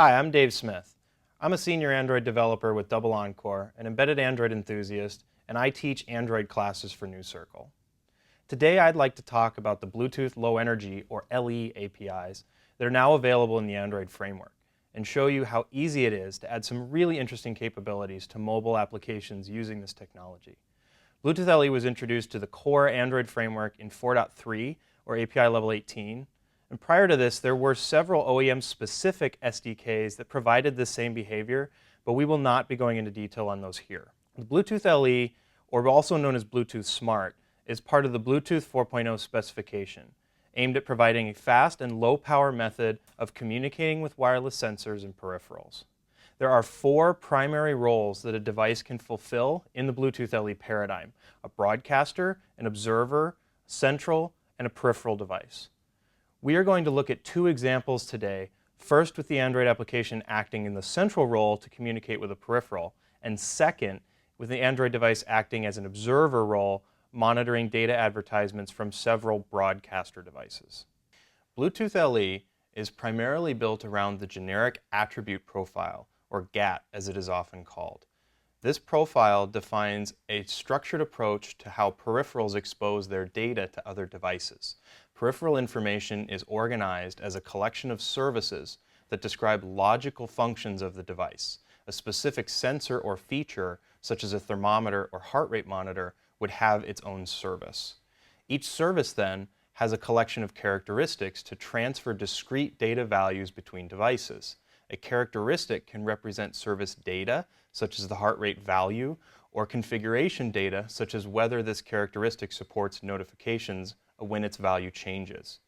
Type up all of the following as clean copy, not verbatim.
Hi, I'm Dave Smith. I'm a senior Android developer with Double Encore, an embedded Android enthusiast, and I teach Android classes for NewCircle. Today I'd like to talk about the Bluetooth Low Energy, or LE APIs, that are now available in the Android framework, and show you how easy it is to add some really interesting capabilities to mobile applications using this technology. Bluetooth LE was introduced to the core Android framework in 4.3, or API level 18, and prior to this, there were several OEM-specific SDKs that provided the same behavior, but we will not be going into detail on those here. The Bluetooth LE, or also known as Bluetooth Smart, is part of the Bluetooth 4.0 specification, aimed at providing a fast and low-power method of communicating with wireless sensors and peripherals. There are 4 primary roles that a device can fulfill in the Bluetooth LE paradigm: a broadcaster, an observer, central, and a peripheral device. We are going to look at 2 examples today, first with the Android application acting in the central role to communicate with a peripheral, and second, with the Android device acting as an observer role, monitoring data advertisements from several broadcaster devices. Bluetooth LE is primarily built around the generic attribute profile, or GATT as it is often called. This profile defines a structured approach to how peripherals expose their data to other devices. Peripheral information is organized as a collection of services that describe logical functions of the device. A specific sensor or feature, such as a thermometer or heart rate monitor, would have its own service. Each service then has a collection of characteristics to transfer discrete data values between devices. A characteristic can represent service data, such as the heart rate value, or configuration data, such as whether this characteristic supports notifications when its value changes.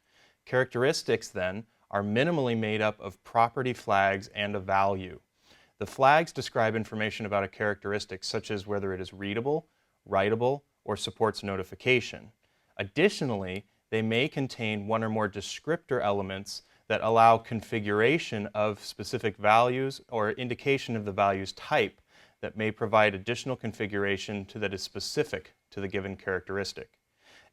Characteristics, then, are minimally made up of property flags and a value. The flags describe information about a characteristic, such as whether it is readable, writable, or supports notification. Additionally, they may contain one or more descriptor elements that allow configuration of specific values or indication of the value's type that may provide additional configuration that is specific to the given characteristic.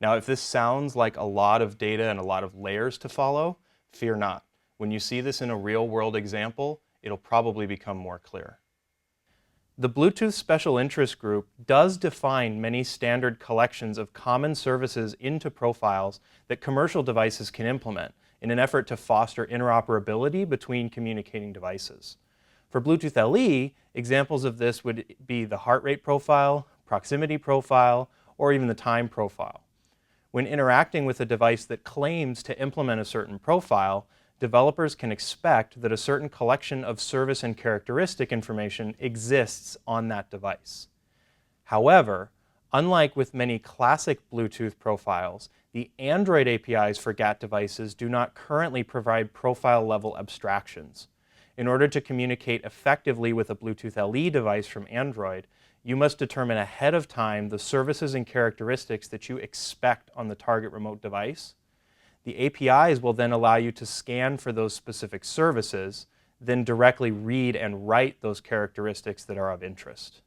Now, if this sounds like a lot of data and a lot of layers to follow, fear not. When you see this in a real-world example, it'll probably become more clear. The Bluetooth Special Interest Group does define many standard collections of common services into profiles that commercial devices can implement in an effort to foster interoperability between communicating devices. For Bluetooth LE, examples of this would be the heart rate profile, proximity profile, or even the time profile. When interacting with a device that claims to implement a certain profile, developers can expect that a certain collection of service and characteristic information exists on that device. However, unlike with many classic Bluetooth profiles, the Android APIs for GATT devices do not currently provide profile-level abstractions. In order to communicate effectively with a Bluetooth LE device from Android, you must determine ahead of time the services and characteristics that you expect on the target remote device. The APIs will then allow you to scan for those specific services, then directly read and write those characteristics that are of interest.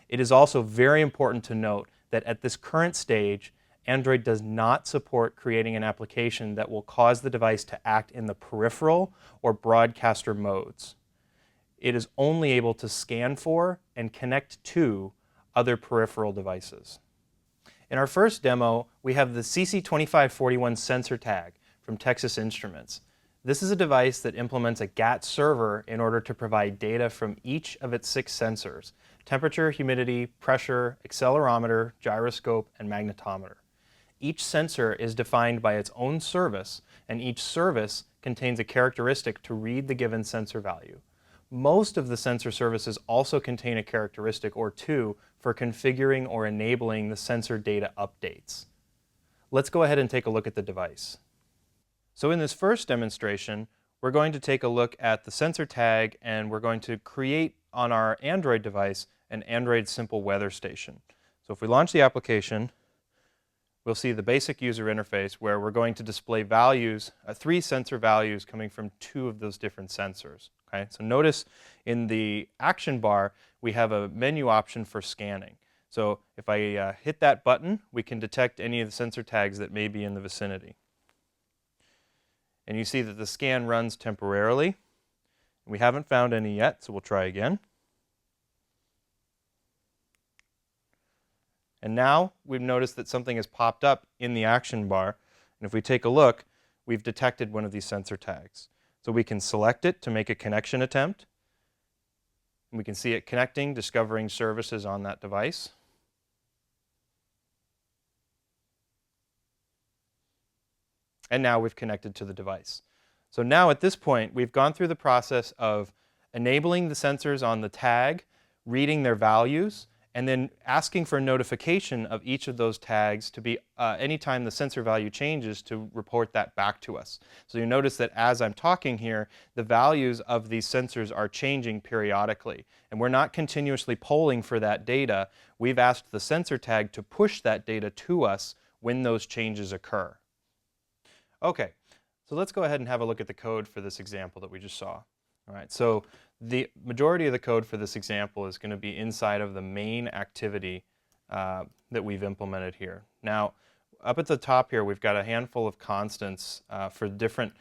It is also very important to note that at this current stage, Android does not support creating an application that will cause the device to act in the peripheral or broadcaster modes. It is only able to scan for and connect to other peripheral devices. In our first demo, we have the CC2541 sensor tag from Texas Instruments. This is a device that implements a GATT server in order to provide data from each of its 6 sensors: temperature, humidity, pressure, accelerometer, gyroscope, and magnetometer. Each sensor is defined by its own service, and each service contains a characteristic to read the given sensor value. Most of the sensor services also contain a characteristic or 2 for configuring or enabling the sensor data updates. Let's go ahead and take a look at the device. So in this first demonstration, we're going to take a look at the sensor tag, and we're going to create on our Android device an Android simple weather station. So if we launch the application, we'll see the basic user interface where we're going to display values, 3 sensor values coming from 2 of those different sensors. Okay? So notice in the action bar, we have a menu option for scanning. So if I hit that button, we can detect any of the sensor tags that may be in the vicinity. And you see that the scan runs temporarily, We haven't found any yet, so we'll try again. And now we've noticed that something has popped up in the action bar. And if we take a look, we've detected one of these sensor tags. So we can select it to make a connection attempt. And we can see it connecting, discovering services on that device. And now we've connected to the device. So now at this point, we've gone through the process of enabling the sensors on the tag, reading their values, and then asking for notification of each of those tags to be, anytime the sensor value changes, to report that back to us. So you notice that as I'm talking here, the values of these sensors are changing periodically. And we're not continuously polling for that data. We've asked the sensor tag to push that data to us when those changes occur. Okay, so let's go ahead and have a look at the code for this example that we just saw. All right, so the majority of the code for this example is going to be inside of the main activity that we've implemented here. Now, up at the top here, we've got a handful of constants for different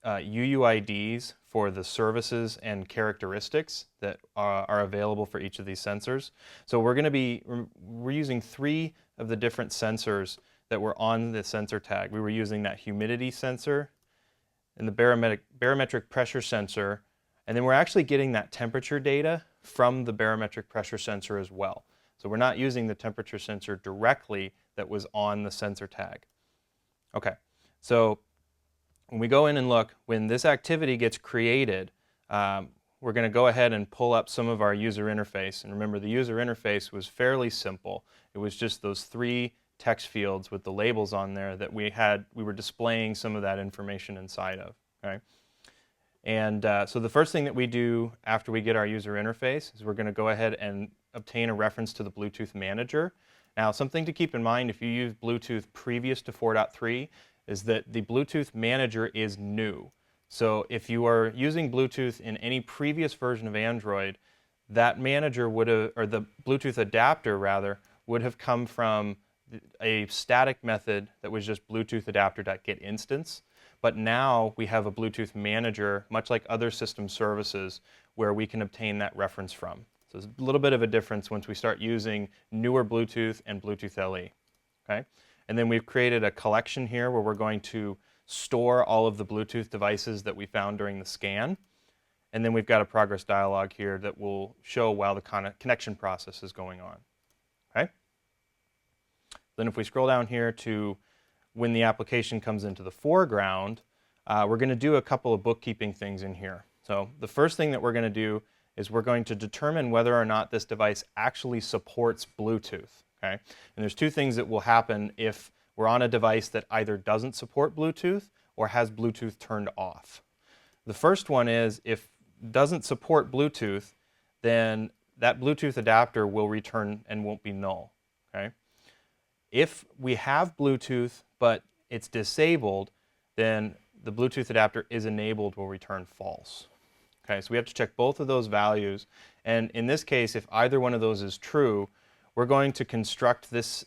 UUIDs for the services and characteristics that are available for each of these sensors. So we're using 3 of the different sensors that were on the sensor tag. We were using that humidity sensor and the barometric pressure sensor, and then we're actually getting that temperature data from the barometric pressure sensor as well. So we're not using the temperature sensor directly that was on the sensor tag. Okay, so when we go in and look, when this activity gets created, we're going to go ahead and pull up some of our user interface. And remember, the user interface was fairly simple. It was just those 3 text fields with the labels on there that we were displaying some of that information inside of. Okay? And so the first thing that we do after we get our user interface is we're going to go ahead and obtain a reference to the Bluetooth manager. Now, something to keep in mind if you use Bluetooth previous to 4.3 is that the Bluetooth manager is new. So if you are using Bluetooth in any previous version of Android, that manager would have, or the Bluetooth adapter rather, would have come from a static method that was just Bluetooth adapter.getInstance. But now we have a Bluetooth manager, much like other system services, where we can obtain that reference from. So there's a little bit of a difference once we start using newer Bluetooth and Bluetooth LE. Okay? And then we've created a collection here where we're going to store all of the Bluetooth devices that we found during the scan. And then we've got a progress dialog here that will show while the connection process is going on. Okay? Then if we scroll down here to when the application comes into the foreground, we're going to do a couple of bookkeeping things in here. So the first thing that we're going to do is we're going to determine whether or not this device actually supports Bluetooth. Okay? And there's 2 things that will happen if we're on a device that either doesn't support Bluetooth or has Bluetooth turned off. The first one is if it doesn't support Bluetooth, then that Bluetooth adapter will return and won't be null. Okay? If we have Bluetooth but it's disabled, then the Bluetooth adapter is enabled will return false. Okay, so we have to check both of those values, and in this case, if either one of those is true, we're going to construct this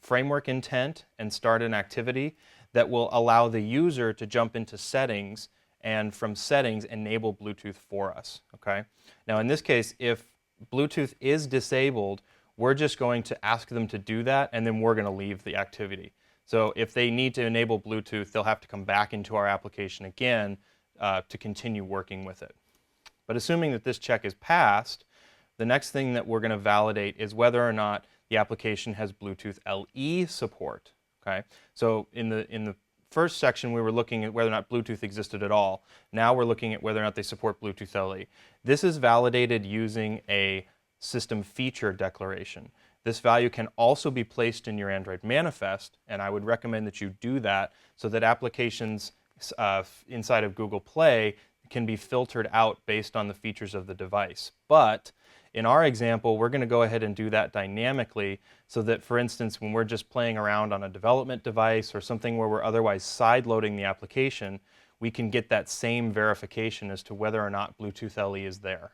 framework intent and start an activity that will allow the user to jump into settings and from settings enable Bluetooth for us. Okay? Now in this case, if Bluetooth is disabled, we're just going to ask them to do that and then we're going to leave the activity. So if they need to enable Bluetooth, they'll have to come back into our application again to continue working with it. But assuming that this check is passed, the next thing that we're going to validate is whether or not the application has Bluetooth LE support. Okay? So in the first section, we were looking at whether or not Bluetooth existed at all. Now we're looking at whether or not they support Bluetooth LE. This is validated using a system feature declaration. This value can also be placed in your Android manifest, and I would recommend that you do that so that applications inside of Google Play can be filtered out based on the features of the device. But in our example, we're going to go ahead and do that dynamically so that, for instance, when we're just playing around on a development device or something where we're otherwise side-loading the application, we can get that same verification as to whether or not Bluetooth LE is there.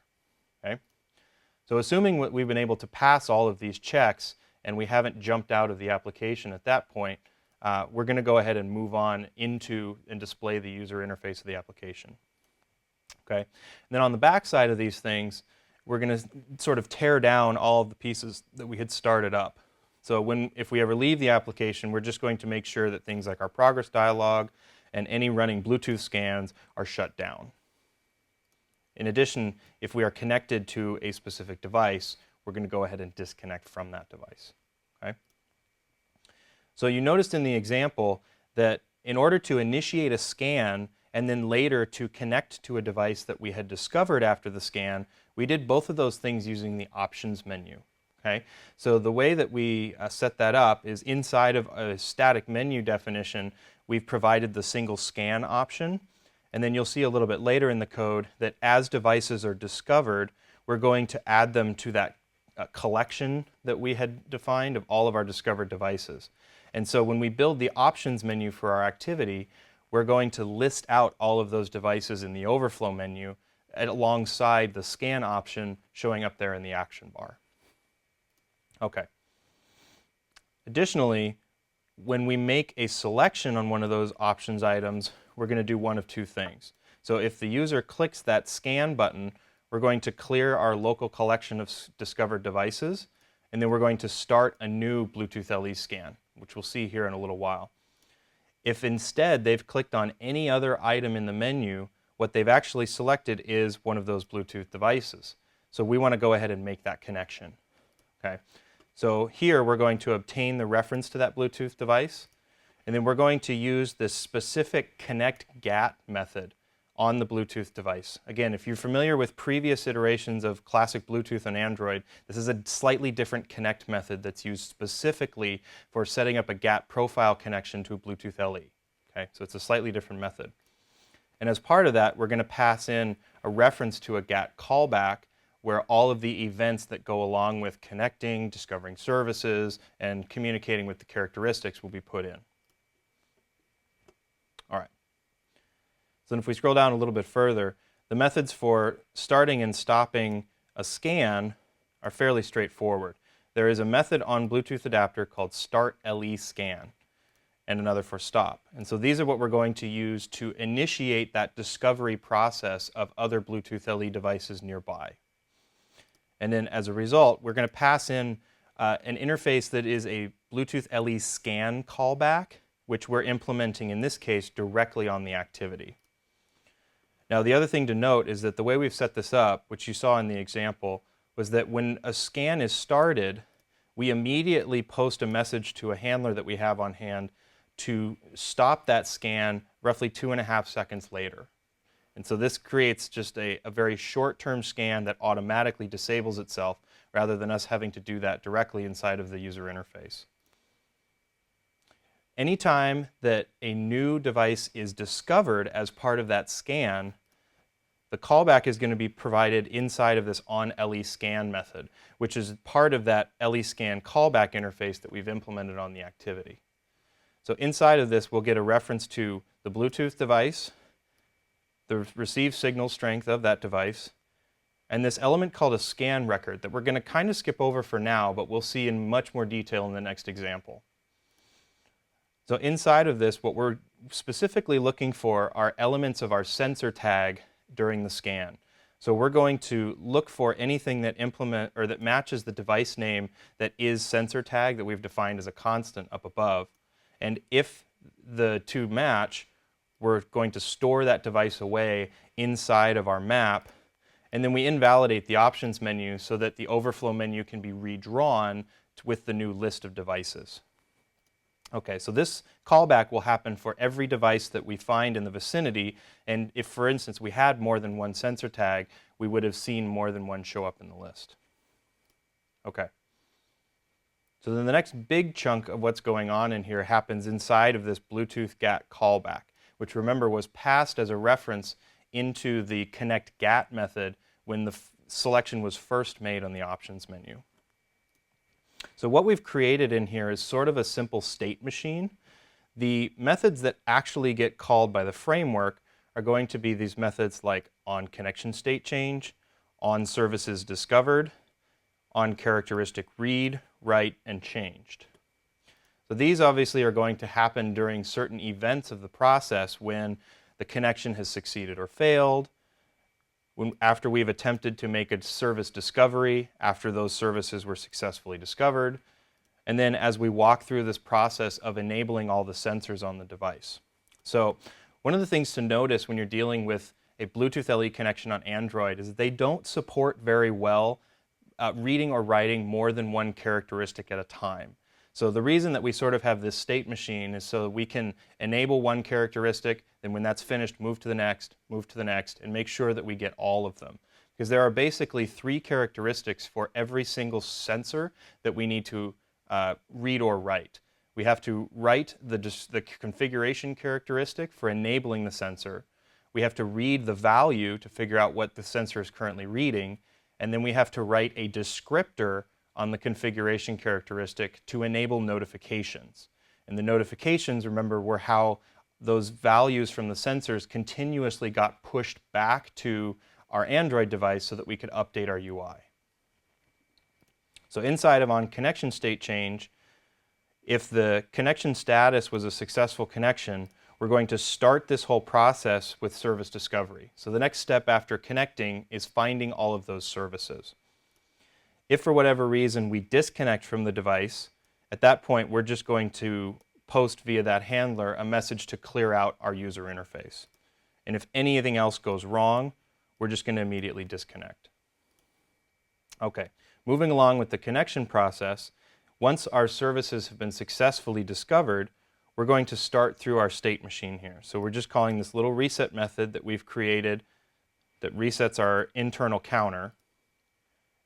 Okay? So assuming we've been able to pass all of these checks and we haven't jumped out of the application at that point, we're going to go ahead and move on into and display the user interface of the application. Okay? And then on the back side of these things, we're going to sort of tear down all of the pieces that we had started up. So if we ever leave the application, we're just going to make sure that things like our progress dialog and any running Bluetooth scans are shut down. In addition, if we are connected to a specific device, we're going to go ahead and disconnect from that device. Okay? So you noticed in the example that in order to initiate a scan and then later to connect to a device that we had discovered after the scan, we did both of those things using the options menu. Okay? So the way that we set that up is inside of a static menu definition, we've provided the single scan option. And then you'll see a little bit later in the code that as devices are discovered, we're going to add them to that collection that we had defined of all of our discovered devices. And so when we build the options menu for our activity, we're going to list out all of those devices in the overflow menu alongside the scan option showing up there in the action bar. Okay. Additionally, when we make a selection on one of those options items, we're going to do one of two things. So if the user clicks that scan button, we're going to clear our local collection of discovered devices, and then we're going to start a new Bluetooth LE scan, which we'll see here in a little while. If instead they've clicked on any other item in the menu, what they've actually selected is one of those Bluetooth devices. So we want to go ahead and make that connection. Okay. So here we're going to obtain the reference to that Bluetooth device, and then we're going to use this specific connect GATT method on the Bluetooth device. Again, if you're familiar with previous iterations of classic Bluetooth on Android, this is a slightly different connect method that's used specifically for setting up a GATT profile connection to a Bluetooth LE. Okay, so it's a slightly different method. And as part of that, we're going to pass in a reference to a GATT callback where all of the events that go along with connecting, discovering services, and communicating with the characteristics will be put in. All right. So if we scroll down a little bit further, the methods for starting and stopping a scan are fairly straightforward. There is a method on Bluetooth adapter called start LE scan and another for stop. And so these are what we're going to use to initiate that discovery process of other Bluetooth LE devices nearby. And then as a result, we're going to pass in an interface that is a Bluetooth LE scan callback, which we're implementing in this case directly on the activity. Now the other thing to note is that the way we've set this up, which you saw in the example, was that when a scan is started, we immediately post a message to a handler that we have on hand to stop that scan roughly 2.5 seconds later. And so this creates just a very short-term scan that automatically disables itself rather than us having to do that directly inside of the user interface. Anytime that a new device is discovered as part of that scan, the callback is going to be provided inside of this onLEScan method, which is part of that LEScan callback interface that we've implemented on the activity. So inside of this, we'll get a reference to the Bluetooth device, the received signal strength of that device, and this element called a scan record that we're going to kind of skip over for now, but we'll see in much more detail in the next example. So inside of this, what we're specifically looking for are elements of our sensor tag during the scan. So we're going to look for anything that that matches the device name that is sensor tag that we've defined as a constant up above. And if the two match, we're going to store that device away inside of our map, and then we invalidate the options menu so that the overflow menu can be redrawn with the new list of devices. Okay, so this callback will happen for every device that we find in the vicinity, and if, for instance, we had more than one sensor tag, we would have seen more than one show up in the list. Okay. So then the next big chunk of what's going on in here happens inside of this Bluetooth GATT callback, which remember was passed as a reference into the connect GATT method when the selection was first made on the options menu. So what we've created in here is sort of a simple state machine. The methods that actually get called by the framework are going to be these methods like onConnectionStateChange, onServicesDiscovered, onCharacteristicRead, write, and changed. So these obviously are going to happen during certain events of the process when the connection has succeeded or failed, after we've attempted to make a service discovery, after those services were successfully discovered, and then as we walk through this process of enabling all the sensors on the device. So one of the things to notice when you're dealing with a Bluetooth LE connection on Android is that they don't support very well reading or writing more than one characteristic at a time. So the reason that we sort of have this state machine is so that we can enable one characteristic, then when that's finished, move to the next, and make sure that we get all of them. Because there are basically 3 characteristics for every single sensor that we need to read or write. We have to write the configuration characteristic for enabling the sensor. We have to read the value to figure out what the sensor is currently reading. And then we have to write a descriptor on the configuration characteristic to enable notifications. And the notifications, remember, were how those values from the sensors continuously got pushed back to our Android device so that we could update our UI. So inside of on connection state change, if the connection status was a successful connection, we're going to start this whole process with service discovery. So the next step after connecting is finding all of those services. If for whatever reason we disconnect from the device, at that point we're just going to post via that handler a message to clear out our user interface. And if anything else goes wrong, we're just going to immediately disconnect. Okay, moving along with the connection process, once our services have been successfully discovered, we're going to start through our state machine here. So we're just calling this little reset method that we've created that resets our internal counter.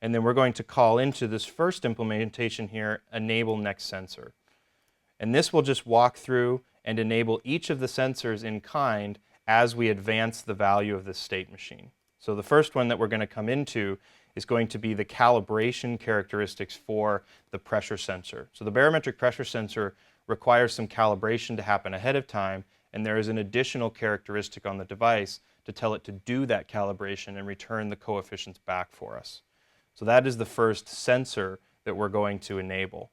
And then we're going to call into this first implementation here, enable next sensor. And this will just walk through and enable each of the sensors in kind as we advance the value of this state machine. So the first one that we're going to come into is going to be the calibration characteristics for the pressure sensor. So the barometric pressure sensor requires some calibration to happen ahead of time, and there is an additional characteristic on the device to tell it to do that calibration and return the coefficients back for us. So that is the first sensor that we're going to enable.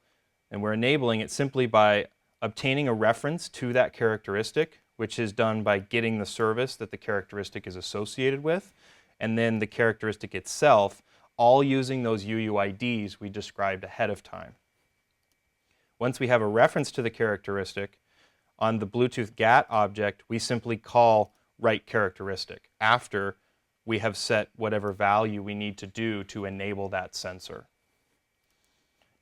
And we're enabling it simply by obtaining a reference to that characteristic, which is done by getting the service that the characteristic is associated with, and then the characteristic itself, all using those UUIDs we described ahead of time. Once we have a reference to the characteristic, on the Bluetooth GATT object, we simply call write characteristic after we have set whatever value we need to do to enable that sensor.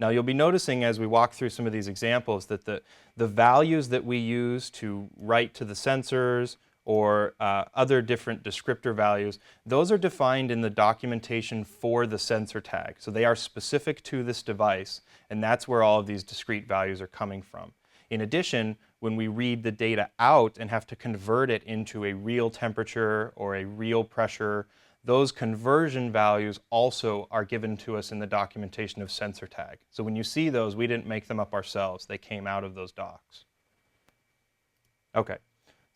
Now you'll be noticing as we walk through some of these examples that the values that we use to write to the sensors or other different descriptor values, those are defined in the documentation for the sensor tag. So they are specific to this device, and that's where all of these discrete values are coming from. In addition, when we read the data out and have to convert it into a real temperature or a real pressure, those conversion values also are given to us in the documentation of sensor tag. So when you see those, we didn't make them up ourselves. They came out of those docs. Okay.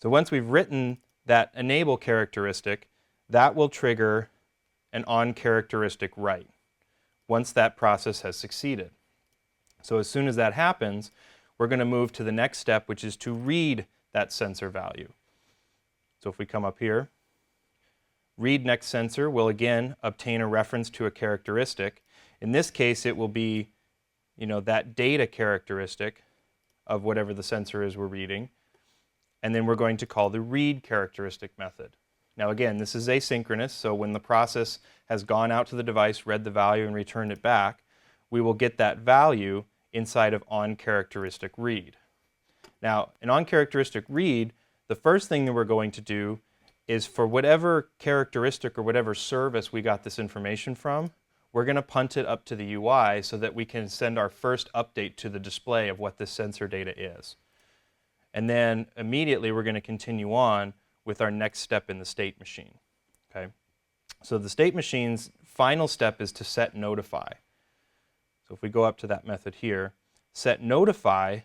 So once we've written that enable characteristic, that will trigger an on characteristic write once that process has succeeded. So as soon as that happens, we're going to move to the next step, which is to read that sensor value. So if we come up here, read next sensor will again obtain a reference to a characteristic. In this case, it will be, that data characteristic of whatever the sensor is we're reading. And then we're going to call the read characteristic method. Now again, this is asynchronous, so when the process has gone out to the device, read the value, and returned it back, we will get that value inside of onCharacteristicRead. Now, in onCharacteristicRead, the first thing that we're going to do is for whatever characteristic or whatever service we got this information from, we're going to punt it up to the UI so that we can send our first update to the display of what this sensor data is. And then immediately we're going to continue on with our next step in the state machine. Okay? So the state machine's final step is to set notify. So if we go up to that method here, set notify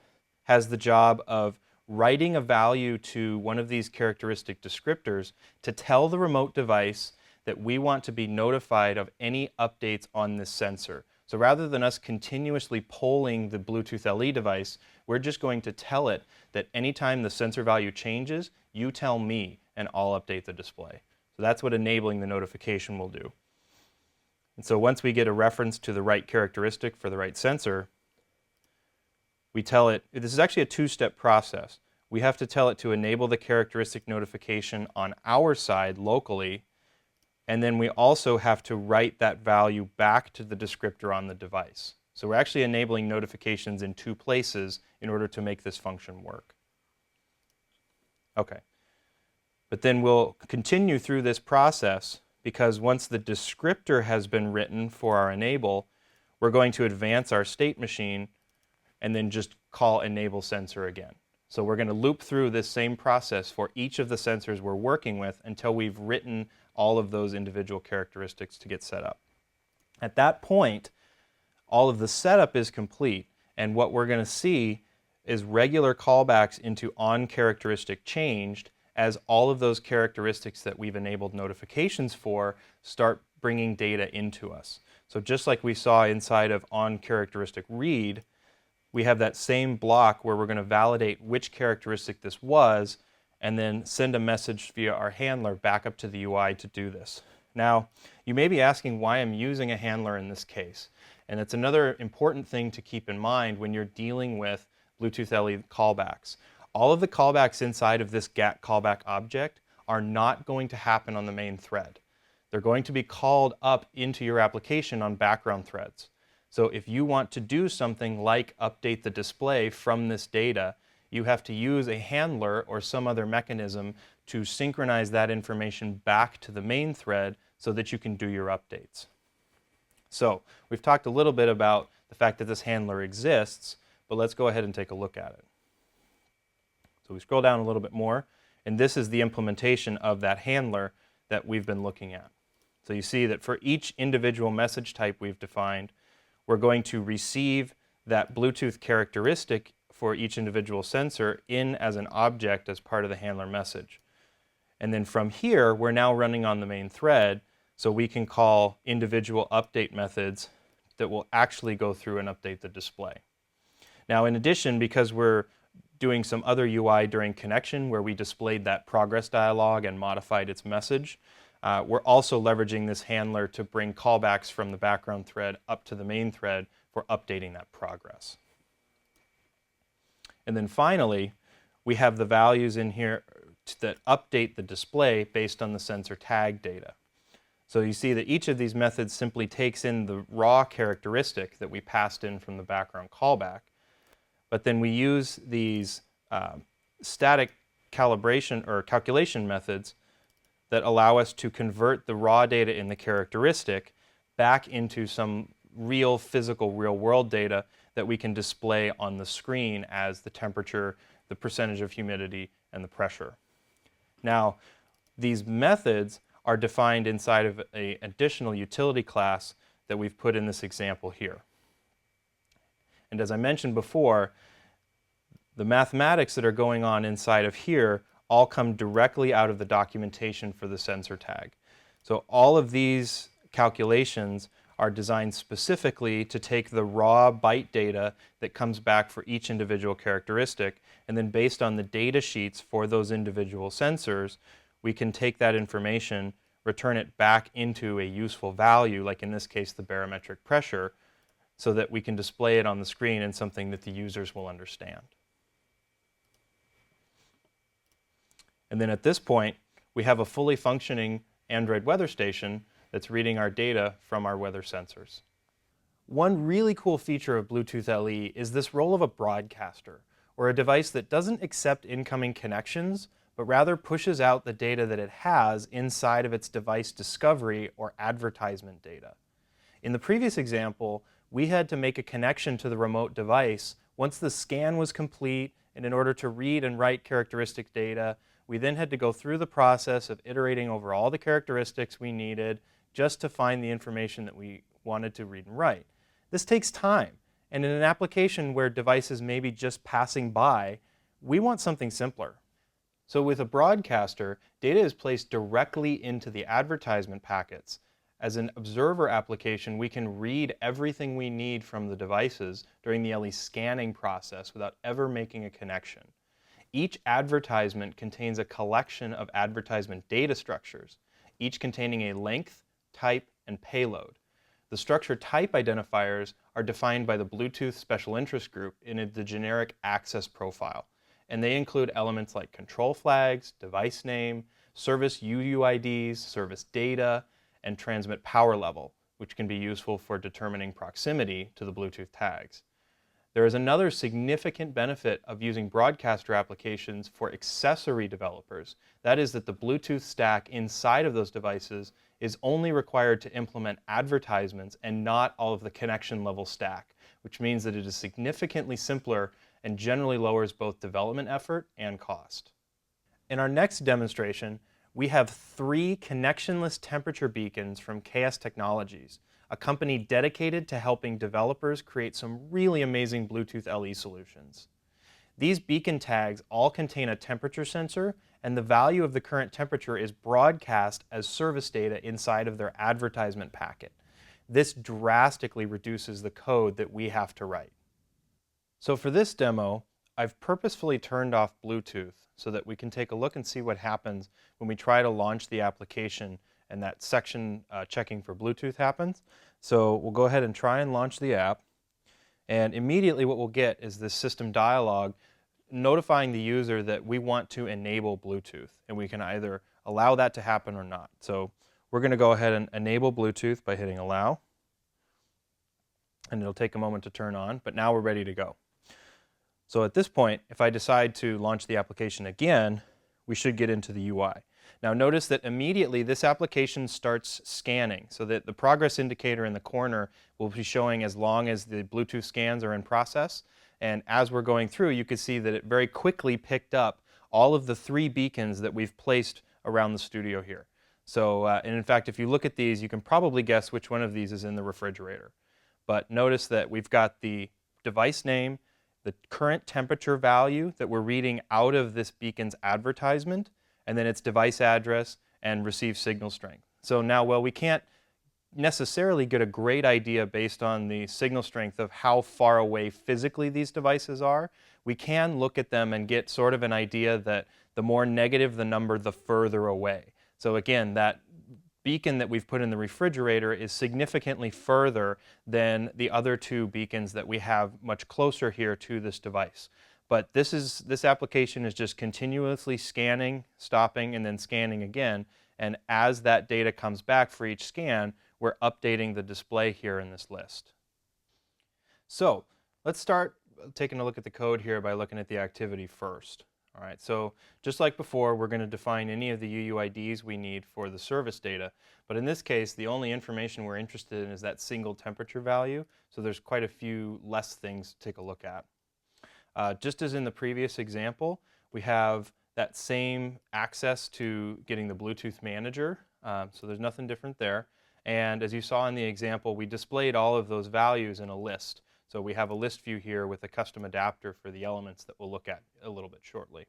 has the job of writing a value to one of these characteristic descriptors to tell the remote device that we want to be notified of any updates on this sensor. So rather than us continuously polling the Bluetooth LE device, we're just going to tell it that anytime the sensor value changes, you tell me and I'll update the display. So So that's what enabling the notification will do. And so once we get a reference to the right characteristic for the right sensor, we tell it, this is actually a two-step process. We have to tell it to enable the characteristic notification on our side locally, and then we also have to write that value back to the descriptor on the device. So we're actually enabling notifications in two places in order to make this function work. Okay. But then we'll continue through this process because once the descriptor has been written for our enable, we're going to advance our state machine and then just call enable sensor again. So we're going to loop through this same process for each of the sensors we're working with until we've written all of those individual characteristics to get set up. At that point, all of the setup is complete, and what we're going to see is regular callbacks into onCharacteristicChanged as all of those characteristics that we've enabled notifications for start bringing data into us. So just like we saw inside of onCharacteristicRead, we have that same block where we're going to validate which characteristic this was and then send a message via our handler back up to the UI to do this. Now, you may be asking why I'm using a handler in this case. And it's another important thing to keep in mind when you're dealing with Bluetooth LE callbacks. All of the callbacks inside of this GATT callback object are not going to happen on the main thread. They're going to be called up into your application on background threads. So if you want to do something like update the display from this data, you have to use a handler or some other mechanism to synchronize that information back to the main thread so that you can do your updates. So we've talked a little bit about the fact that this handler exists, but let's go ahead and take a look at it. So we scroll down a little bit more, and this is the implementation of that handler that we've been looking at. So you see that for each individual message type we've defined, we're going to receive that Bluetooth characteristic for each individual sensor in as an object as part of the handler message. And then from here, we're now running on the main thread, so we can call individual update methods that will actually go through and update the display. Now, in addition, because we're doing some other UI during connection where we displayed that progress dialog and modified its message, we're also leveraging this handler to bring callbacks from the background thread up to the main thread for updating that progress. And then finally, we have the values in here that update the display based on the sensor tag data. So you see that each of these methods simply takes in the raw characteristic that we passed in from the background callback, but then we use these static calibration or calculation methods that allow us to convert the raw data in the characteristic back into some real physical real-world data that we can display on the screen as the temperature, the percentage of humidity, and the pressure. Now, these methods are defined inside of an additional utility class that we've put in this example here. And as I mentioned before, the mathematics that are going on inside of here all come directly out of the documentation for the sensor tag. So all of these calculations are designed specifically to take the raw byte data that comes back for each individual characteristic, and then based on the data sheets for those individual sensors, we can take that information, return it back into a useful value, like in this case the barometric pressure, so that we can display it on the screen in something that the users will understand. And then at this point, we have a fully functioning Android weather station that's reading our data from our weather sensors. One really cool feature of Bluetooth LE is this role of a broadcaster, or a device that doesn't accept incoming connections, but rather pushes out the data that it has inside of its device discovery or advertisement data. In the previous example, we had to make a connection to the remote device once the scan was complete, and in order to read and write characteristic data, we then had to go through the process of iterating over all the characteristics we needed just to find the information that we wanted to read and write. This takes time, and in an application where devices may be just passing by, we want something simpler. So with a broadcaster, data is placed directly into the advertisement packets. As an observer application, we can read everything we need from the devices during the LE scanning process without ever making a connection. Each advertisement contains a collection of advertisement data structures. each containing a length, type, and payload. The structure type identifiers are defined by the Bluetooth Special Interest Group in the generic access profile, and they include elements like control flags, device name, service UUIDs, service data, and transmit power level, which can be useful for determining proximity to the Bluetooth tags. There is another significant benefit of using broadcaster applications for accessory developers. That is that the Bluetooth stack inside of those devices is only required to implement advertisements and not all of the connection level stack, which means that it is significantly simpler and generally lowers both development effort and cost. In our next demonstration, we have 3 connectionless temperature beacons from KS Technologies, a company dedicated to helping developers create some really amazing Bluetooth LE solutions. These beacon tags all contain a temperature sensor, and the value of the current temperature is broadcast as service data inside of their advertisement packet. This drastically reduces the code that we have to write. So for this demo, I've purposefully turned off Bluetooth so that we can take a look and see what happens when we try to launch the application and that section checking for Bluetooth happens. So we'll go ahead and try and launch the app, and immediately what we'll get is this system dialog notifying the user that we want to enable Bluetooth, and we can either allow that to happen or not. So we're going to go ahead and enable Bluetooth by hitting allow, and it'll take a moment to turn on, but now we're ready to go. So at this point, if I decide to launch the application again, we should get into the UI. Now notice that immediately this application starts scanning, so that the progress indicator in the corner will be showing as long as the Bluetooth scans are in process. And as we're going through, you can see that it very quickly picked up all of the 3 beacons that we've placed around the studio here. So, and in fact, if you look at these, you can probably guess which one of these is in the refrigerator. But notice that we've got the device name, the current temperature value that we're reading out of this beacon's advertisement, and then its device address and receive signal strength. So now, while we can't necessarily get a great idea based on the signal strength of how far away physically these devices are, we can look at them and get sort of an idea that the more negative the number, the further away. So again, that beacon that we've put in the refrigerator is significantly further than the other 2 beacons that we have much closer here to this device. But this application is just continuously scanning, stopping, and then scanning again. And as that data comes back for each scan, we're updating the display here in this list. So let's start taking a look at the code here by looking at the activity first. All right, so just like before, we're going to define any of the UUIDs we need for the service data. But in this case, the only information we're interested in is that single temperature value. So there's quite a few less things to take a look at. Just as in the previous example, we have that same access to getting the Bluetooth manager, so there's nothing different there. And as you saw in the example, we displayed all of those values in a list. So we have a list view here with a custom adapter for the elements that we'll look at a little bit shortly.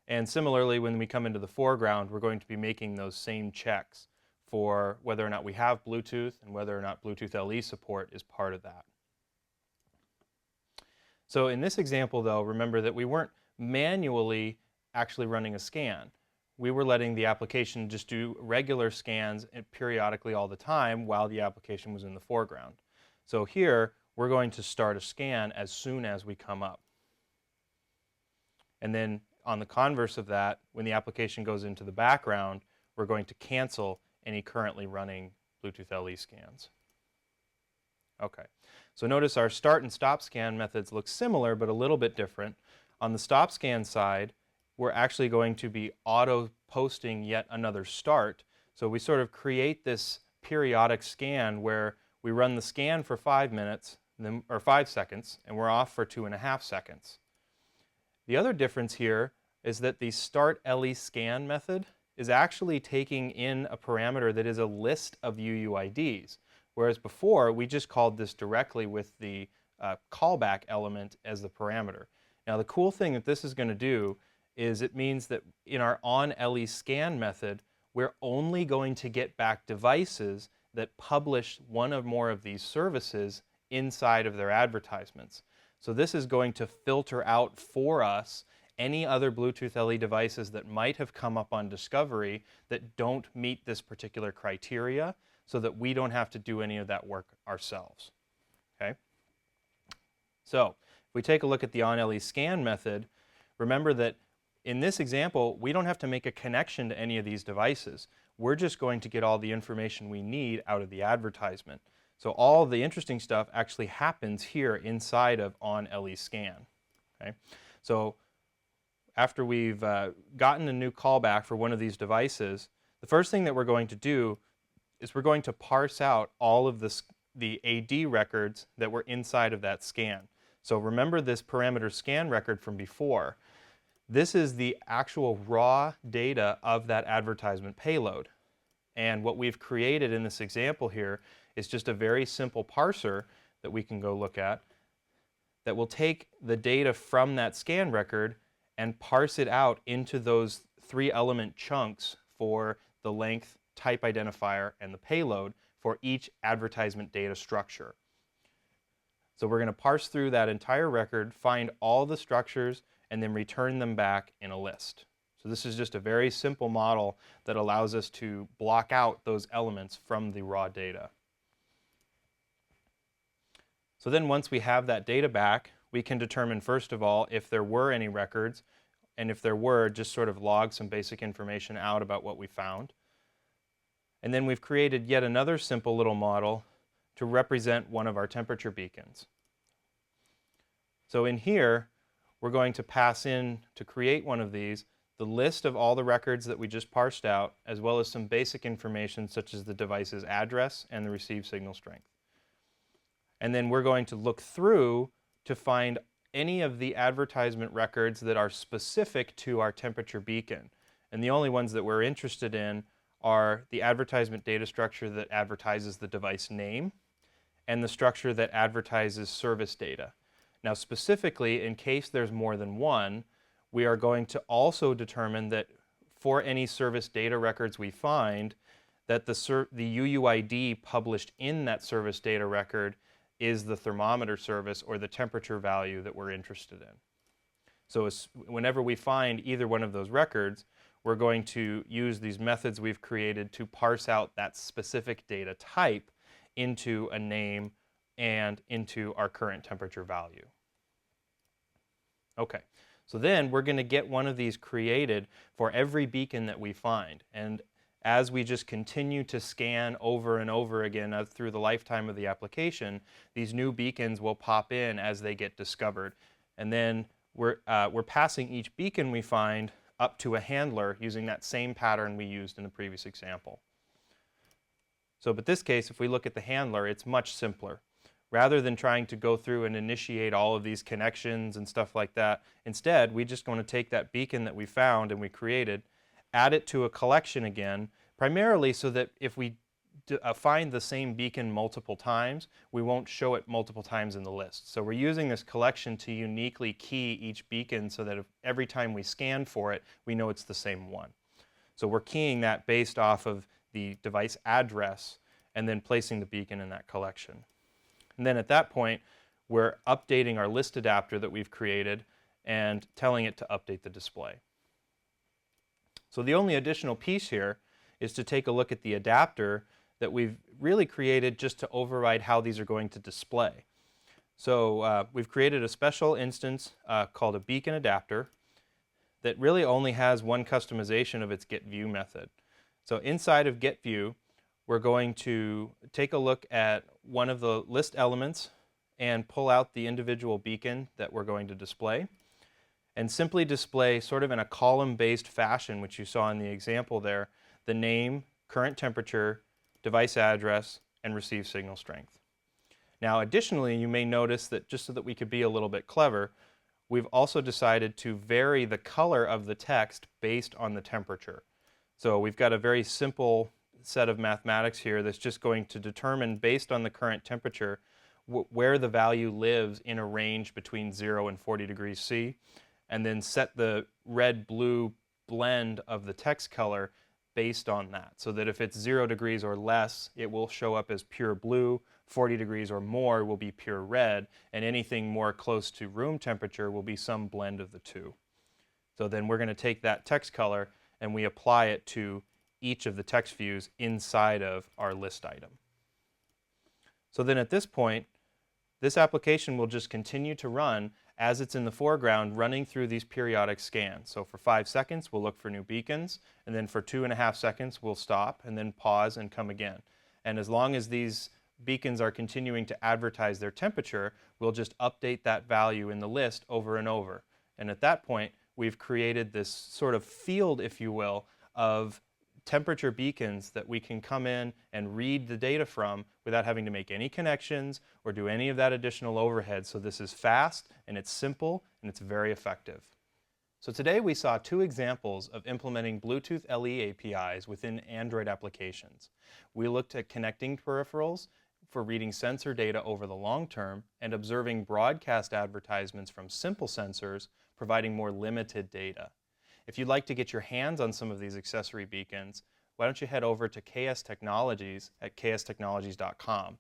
And similarly, when we come into the foreground, we're going to be making those same checks for whether or not we have Bluetooth and whether or not Bluetooth LE support is part of that. So in this example, though, remember that we weren't manually actually running a scan. We were letting the application just do regular scans periodically all the time while the application was in the foreground. So here, we're going to start a scan as soon as we come up. And then on the converse of that, when the application goes into the background, we're going to cancel any currently running Bluetooth LE scans. Okay, so notice our start and stop scan methods look similar but a little bit different. On the stop scan side, we're actually going to be auto-posting yet another start. So we sort of create this periodic scan where we run the scan for 5 minutes, or 5 seconds, and we're off for 2.5 seconds. The other difference here is that the start LE scan method is actually taking in a parameter that is a list of UUIDs. Whereas before, we just called this directly with the callback element as the parameter. Now the cool thing that this is going to do is it means that in our onLE scan method, we're only going to get back devices that publish one or more of these services inside of their advertisements. So this is going to filter out for us any other Bluetooth LE devices that might have come up on discovery that don't meet this particular criteria, so that we don't have to do any of that work ourselves. Okay? So, if we take a look at the on-LE scan method, remember that in this example, we don't have to make a connection to any of these devices. We're just going to get all the information we need out of the advertisement. So all the interesting stuff actually happens here inside of on-LE scan. Okay? So after we've gotten a new callback for one of these devices, the first thing that we're going to do is we're going to parse out all of the AD records that were inside of that scan. So remember this parameter scan record from before. This is the actual raw data of that advertisement payload. And what we've created in this example here is just a very simple parser that we can go look at that will take the data from that scan record and parse it out into those 3-element chunks for the length, type identifier, and the payload for each advertisement data structure. So we're going to parse through that entire record, find all the structures, and then return them back in a list. So this is just a very simple model that allows us to block out those elements from the raw data. So then once we have that data back, we can determine first of all if there were any records, and if there were, just sort of log some basic information out about what we found. And then we've created yet another simple little model to represent one of our temperature beacons. So in here, we're going to pass in, to create one of these, the list of all the records that we just parsed out, as well as some basic information such as the device's address and the receive signal strength. And then we're going to look through to find any of the advertisement records that are specific to our temperature beacon. And the only ones that we're interested in are the advertisement data structure that advertises the device name and the structure that advertises service data. Now specifically, in case there's more than one, we are going to also determine that for any service data records we find, that the UUID published in that service data record is the thermometer service or the temperature value that we're interested in. So whenever we find either one of those records, we're going to use these methods we've created to parse out that specific data type into a name and into our current temperature value. Okay, so then we're going to get one of these created for every beacon that we find. And as we just continue to scan over and over again through the lifetime of the application, these new beacons will pop in as they get discovered. And then we're passing each beacon we find up to a handler using that same pattern we used in the previous example. So but this case, if we look at the handler, it's much simpler. Rather than trying to go through and initiate all of these connections and stuff like that, instead, we just want to take that beacon that we found and we created, add it to a collection again, primarily so that if we find the same beacon multiple times, we won't show it multiple times in the list. So we're using this collection to uniquely key each beacon so that every time we scan for it, we know it's the same one. So we're keying that based off of the device address and then placing the beacon in that collection. And then at that point, we're updating our list adapter that we've created and telling it to update the display. So the only additional piece here is to take a look at the adapter that we've really created just to override how these are going to display. So we've created a special instance called a beacon adapter that really only has one customization of its getView method. So inside of getView, we're going to take a look at one of the list elements and pull out the individual beacon that we're going to display, and simply display sort of in a column-based fashion, which you saw in the example there, the name, current temperature, device address, and receive signal strength. Now additionally, you may notice that just so that we could be a little bit clever, we've also decided to vary the color of the text based on the temperature. So we've got a very simple set of mathematics here that's just going to determine, based on the current temperature, where the value lives in a range between 0 and 40 degrees C, and then set the red-blue blend of the text color based on that, so that if it's 0 degrees or less, it will show up as pure blue, 40 degrees or more will be pure red, and anything more close to room temperature will be some blend of the two. So then we're going to take that text color and we apply it to each of the text views inside of our list item. So then at this point, this application will just continue to run as it's in the foreground, running through these periodic scans. So for 5 seconds, we'll look for new beacons, and then for 2.5 seconds, we'll stop and then pause and come again. And as long as these beacons are continuing to advertise their temperature, we'll just update that value in the list over and over. And at that point, we've created this sort of field, if you will, of temperature beacons that we can come in and read the data from without having to make any connections or do any of that additional overhead. So this is fast and it's simple and it's very effective. So today we saw 2 examples of implementing Bluetooth LE APIs within Android applications. We looked at connecting peripherals for reading sensor data over the long term and observing broadcast advertisements from simple sensors providing more limited data. If you'd like to get your hands on some of these accessory beacons, why don't you head over to KS Technologies at kstechnologies.com.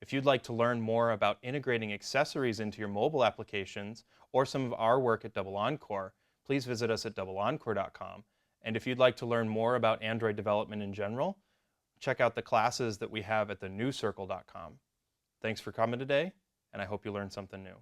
If you'd like to learn more about integrating accessories into your mobile applications or some of our work at Double Encore, please visit us at doubleencore.com. And if you'd like to learn more about Android development in general, check out the classes that we have at the NewCircle.com. Thanks for coming today, and I hope you learned something new.